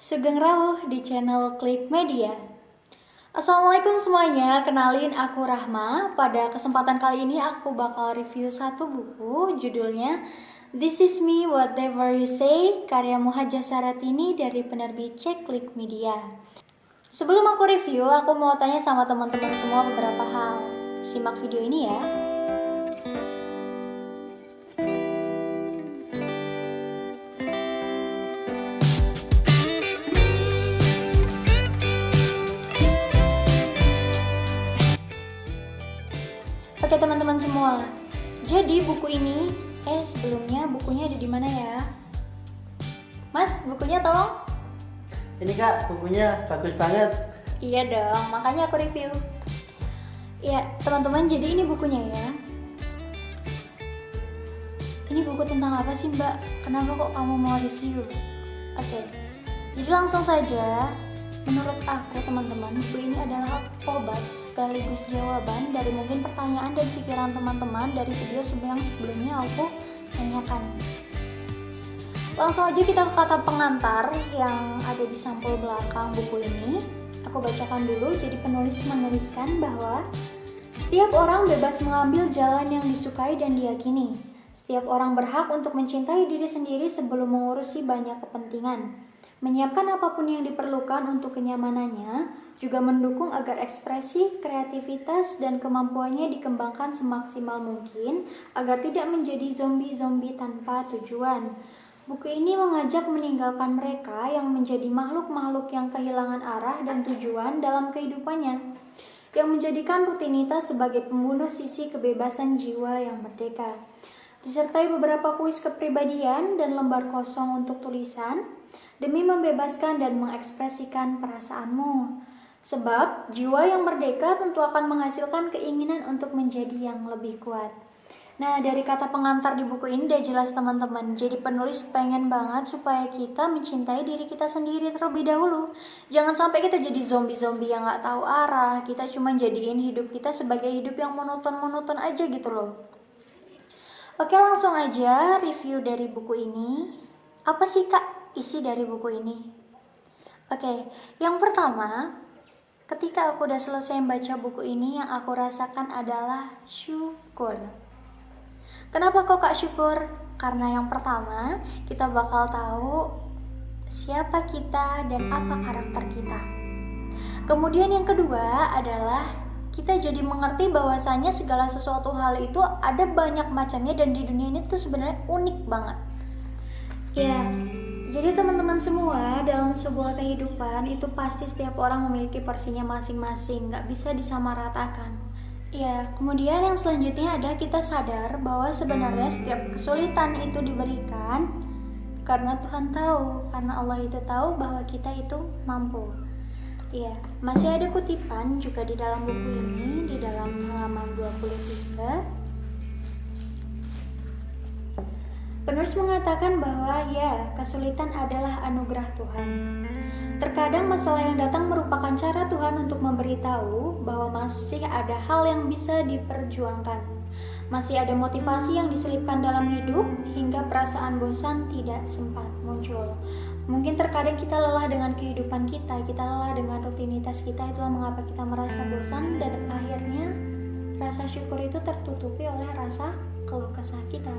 Sugeng Rawuh di channel Klik Media. Assalamualaikum semuanya, kenalin aku Rahma. Pada kesempatan kali ini aku bakal review satu buku, judulnya This Is Me Whatever You Say, karya Muhadjah Saratini dari penerbit Klik Media. Sebelum aku review, aku mau tanya sama teman-teman semua beberapa hal. Simak video ini ya. Oke teman-teman semua, jadi buku ini, sebelumnya bukunya ada di mana ya? Mas, bukunya tolong? Ini kak, bukunya bagus banget. Iya dong, makanya aku review. Ya teman-teman, jadi ini bukunya ya. Ini buku tentang apa sih mbak? Kenapa kok kamu mau review? Oke, jadi langsung saja. Menurut aku teman-teman, buku ini adalah obat sekaligus jawaban dari mungkin pertanyaan dan pikiran teman-teman dari video yang sebelumnya aku tanyakan. Langsung aja kita ke kata pengantar yang ada di sampul belakang buku ini. Aku bacakan dulu. Jadi penulis menuliskan bahwa setiap orang bebas mengambil jalan yang disukai dan diyakini. Setiap orang berhak untuk mencintai diri sendiri sebelum mengurusi banyak kepentingan. Menyiapkan apapun yang diperlukan untuk kenyamanannya, juga mendukung agar ekspresi, kreativitas, dan kemampuannya dikembangkan semaksimal mungkin agar tidak menjadi zombie-zombie tanpa tujuan. Buku ini mengajak meninggalkan mereka yang menjadi makhluk-makhluk yang kehilangan arah dan tujuan dalam kehidupannya, yang menjadikan rutinitas sebagai pembunuh sisi kebebasan jiwa yang merdeka. Disertai beberapa kuis kepribadian dan lembar kosong untuk tulisan, demi membebaskan dan mengekspresikan perasaanmu. Sebab jiwa yang merdeka tentu akan menghasilkan keinginan untuk menjadi yang lebih kuat. Nah, dari kata pengantar di buku ini udah jelas teman-teman. Jadi penulis pengen banget supaya kita mencintai diri kita sendiri terlebih dahulu. Jangan sampai kita jadi zombie-zombie yang gak tahu arah. Kita cuma jadiin hidup kita sebagai hidup yang monoton-monoton aja gitu loh. Oke, langsung aja review dari buku ini. Apa sih kak isi dari buku ini? Oke, yang pertama, ketika aku udah selesai membaca buku ini, yang aku rasakan adalah syukur. Kenapa kok kak syukur? Karena yang pertama, kita bakal tahu siapa kita dan apa karakter kita. Kemudian yang kedua adalah kita jadi mengerti bahwasanya segala sesuatu hal itu ada banyak macamnya dan di dunia ini tuh sebenarnya unik banget. Ya, jadi teman-teman semua, dalam sebuah kehidupan itu pasti setiap orang memiliki porsinya masing-masing, gak bisa disamaratakan. Ya, kemudian yang selanjutnya adalah kita sadar bahwa sebenarnya setiap kesulitan itu diberikan karena Tuhan tahu, karena Allah itu tahu bahwa kita itu mampu. Ya, masih ada kutipan juga di dalam buku ini, di dalam halaman 23. Penulis mengatakan bahwa ya, kesulitan adalah anugerah Tuhan. Terkadang masalah yang datang merupakan cara Tuhan untuk memberitahu bahwa masih ada hal yang bisa diperjuangkan. Masih ada motivasi yang diselipkan dalam hidup hingga perasaan bosan tidak sempat muncul. Mungkin terkadang kita lelah dengan kehidupan kita lelah dengan rutinitas kita, itulah mengapa kita merasa bosan dan akhirnya rasa syukur itu tertutupi oleh rasa keluh kesah kita.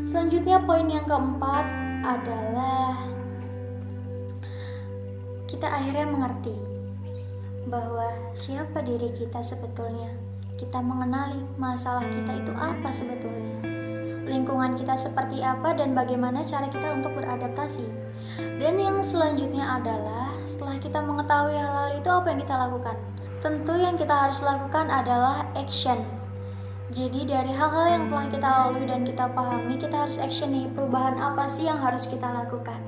Selanjutnya poin yang keempat adalah kita akhirnya mengerti bahwa siapa diri kita sebetulnya. Kita mengenali masalah kita itu apa sebetulnya, lingkungan kita seperti apa dan bagaimana cara kita untuk beradaptasi. Dan yang selanjutnya adalah setelah kita mengetahui hal-hal itu, apa yang kita lakukan? Tentu yang kita harus lakukan adalah action. Jadi dari hal-hal yang telah kita lalui dan kita pahami, kita harus action nih. Perubahan apa sih yang harus kita lakukan?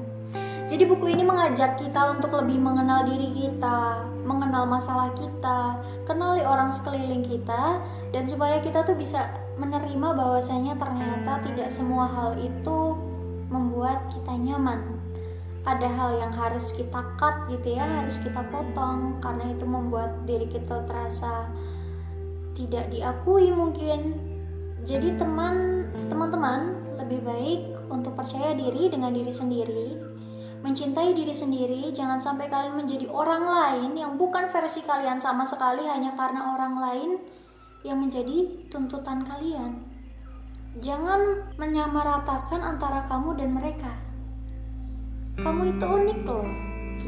Jadi buku ini mengajak kita untuk lebih mengenal diri kita, mengenal masalah kita, kenali orang sekeliling kita, dan supaya kita tuh bisa menerima bahwasanya ternyata tidak semua hal itu membuat kita nyaman. Ada hal yang harus kita cut gitu ya, harus kita potong, karena itu membuat diri kita terasa tidak diakui mungkin. Jadi teman-teman lebih baik untuk percaya diri dengan diri sendiri, mencintai diri sendiri. Jangan sampai kalian menjadi orang lain yang bukan versi kalian sama sekali hanya karena orang lain yang menjadi tuntutan kalian. Jangan menyamaratakan antara kamu dan mereka. Kamu itu unik loh.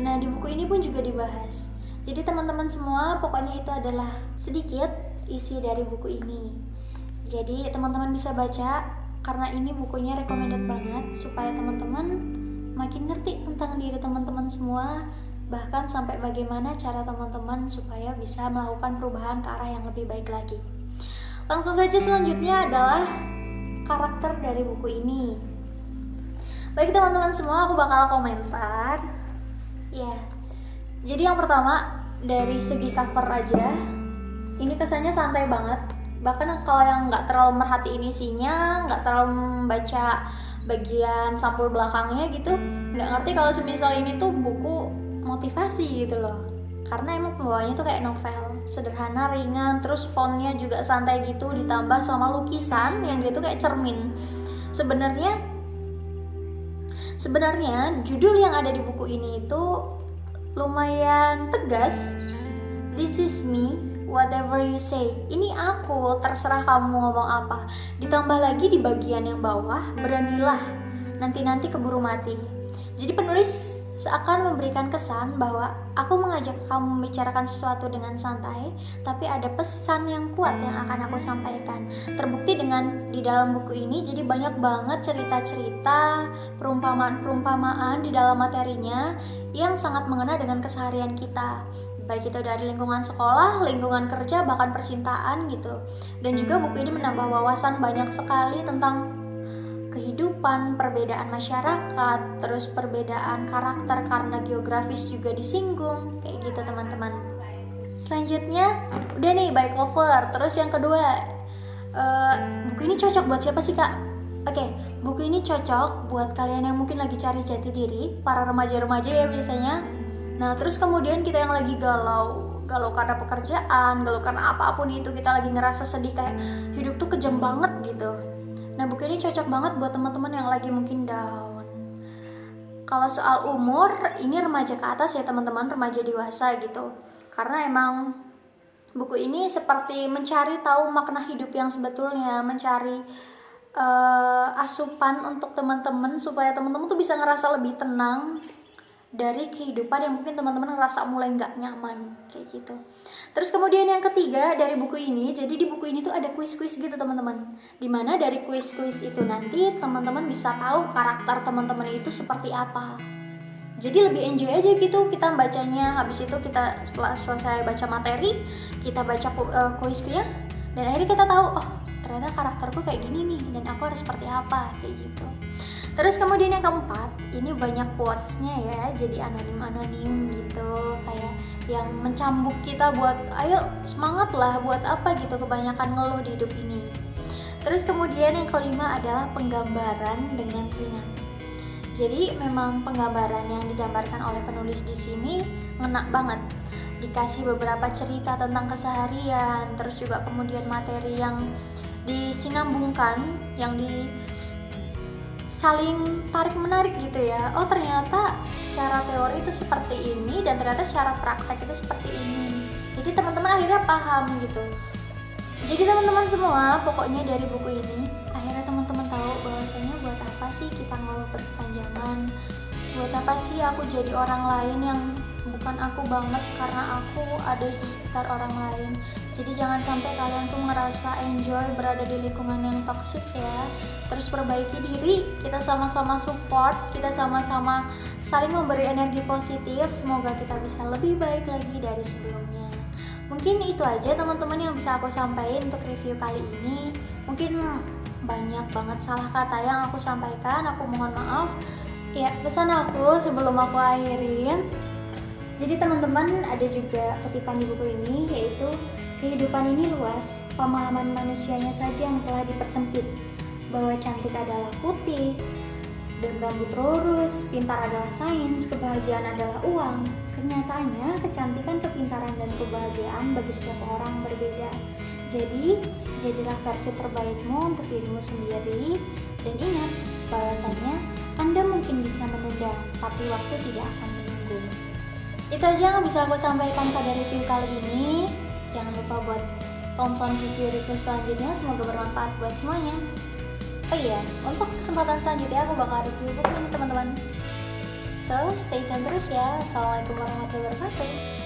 Nah, di buku ini pun juga dibahas. Jadi teman-teman semua, pokoknya itu adalah sedikit isi dari buku ini. Jadi teman-teman bisa baca, karena ini bukunya recommended banget supaya teman-teman makin ngerti tentang diri teman-teman semua, bahkan sampai bagaimana cara teman-teman supaya bisa melakukan perubahan ke arah yang lebih baik lagi. Langsung saja, selanjutnya adalah karakter dari buku ini. Baik teman-teman semua, aku bakal komentar. Ya, jadi yang pertama dari segi cover aja, ini kesannya santai banget. Bahkan kalau yang nggak terlalu merhatiin isinya, nggak terlalu membaca bagian sampul belakangnya gitu, nggak ngerti kalau semisal ini tuh buku motivasi gitu loh. Karena emang pembawanya tuh kayak novel, sederhana, ringan, terus fontnya juga santai gitu, ditambah sama lukisan yang dia tuh kayak cermin. Sebenarnya judul yang ada di buku ini itu lumayan tegas. This is me, whatever you say. Ini aku, terserah kamu ngomong apa. Ditambah lagi di bagian yang bawah, beranilah, nanti-nanti keburu mati. Jadi penulis seakan memberikan kesan bahwa aku mengajak kamu membicarakan sesuatu dengan santai, tapi ada pesan yang kuat yang akan aku sampaikan. Terbukti dengan di dalam buku ini, jadi banyak banget cerita-cerita, perumpamaan-perumpamaan di dalam materinya yang sangat mengena dengan keseharian kita. Baik itu dari lingkungan sekolah, lingkungan kerja, bahkan percintaan gitu. Dan juga buku ini menambah wawasan banyak sekali tentang kehidupan, perbedaan masyarakat, terus perbedaan karakter karena geografis juga disinggung, kayak gitu teman-teman. Selanjutnya, udah nih by cover. Terus yang kedua, buku ini cocok buat siapa sih kak? Oke, buku ini cocok buat kalian yang mungkin lagi cari jati diri, para remaja-remaja ya biasanya. Nah, terus kemudian kita yang lagi galau karena pekerjaan, galau karena apapun itu, kita lagi ngerasa sedih kayak hidup tuh kejam banget gitu. Nah, buku ini cocok banget buat teman-teman yang lagi mungkin down. Kalau soal umur, ini remaja ke atas ya teman-teman, remaja dewasa gitu. Karena emang buku ini seperti mencari tahu makna hidup yang sebetulnya, mencari asupan untuk teman-teman supaya teman-teman tuh bisa ngerasa lebih tenang dari kehidupan yang mungkin teman-teman ngerasa mulai nggak nyaman kayak gitu. Terus kemudian yang ketiga dari buku ini, jadi di buku ini tuh ada kuis-kuis gitu teman-teman, dimana dari kuis-kuis itu nanti teman-teman bisa tahu karakter teman-teman itu seperti apa. Jadi lebih enjoy aja gitu kita bacanya. Habis itu kita setelah selesai baca materi, kita baca kuisnya, dan akhirnya kita tahu, oh ternyata karakterku kayak gini nih, dan aku harus seperti apa kayak gitu. Terus kemudian yang keempat, ini banyak quotes-nya ya, jadi anonim-anonim gitu, kayak yang mencambuk kita buat ayo semangat lah, buat apa gitu, kebanyakan ngeluh di hidup ini. Terus kemudian yang kelima adalah penggambaran dengan ringan. Jadi memang penggambaran yang digambarkan oleh penulis di sini ngena banget. Dikasih beberapa cerita tentang keseharian, terus juga kemudian materi yang disinambungkan, yang saling tarik-menarik gitu ya. Oh ternyata secara teori itu seperti ini, dan ternyata secara praktek itu seperti ini. Jadi teman-teman akhirnya paham gitu. Jadi teman-teman semua, pokoknya dari buku ini akhirnya teman-teman tahu bahwasanya buat apa sih kita ngeluh berkepanjangan, buat apa sih aku jadi orang lain yang bukan aku banget karena aku ada di sekitar orang lain. Jadi jangan sampai kalian tuh ngerasa enjoy berada di lingkungan yang toksik ya. Terus perbaiki diri, kita sama-sama support, kita sama-sama saling memberi energi positif. Semoga kita bisa lebih baik lagi dari sebelumnya. Mungkin itu aja teman-teman yang bisa aku sampaikan untuk review kali ini. Mungkin banyak banget salah kata yang aku sampaikan, aku mohon maaf. Ya, pesan aku sebelum aku akhirin, jadi teman-teman ada juga kutipan di buku ini, yaitu kehidupan ini luas, pemahaman manusianya saja yang telah dipersempit, bahwa cantik adalah putih dan rambut lurus, pintar adalah sains, kebahagiaan adalah uang. Kenyataannya kecantikan, kepintaran, dan kebahagiaan bagi setiap orang berbeda. Jadi, jadilah versi terbaikmu untuk dirimu sendiri, dan ingat bahwasanya Anda mungkin bisa menunda, tapi waktu tidak akan menunggu. Itu aja yang bisa aku sampaikan pada review kali ini. Jangan lupa buat tonton review-review selanjutnya, semoga bermanfaat buat semuanya. Oh iya, untuk kesempatan selanjutnya aku bakal review buku ini teman-teman. So, stay tune terus ya. Assalamualaikum warahmatullahi wabarakatuh.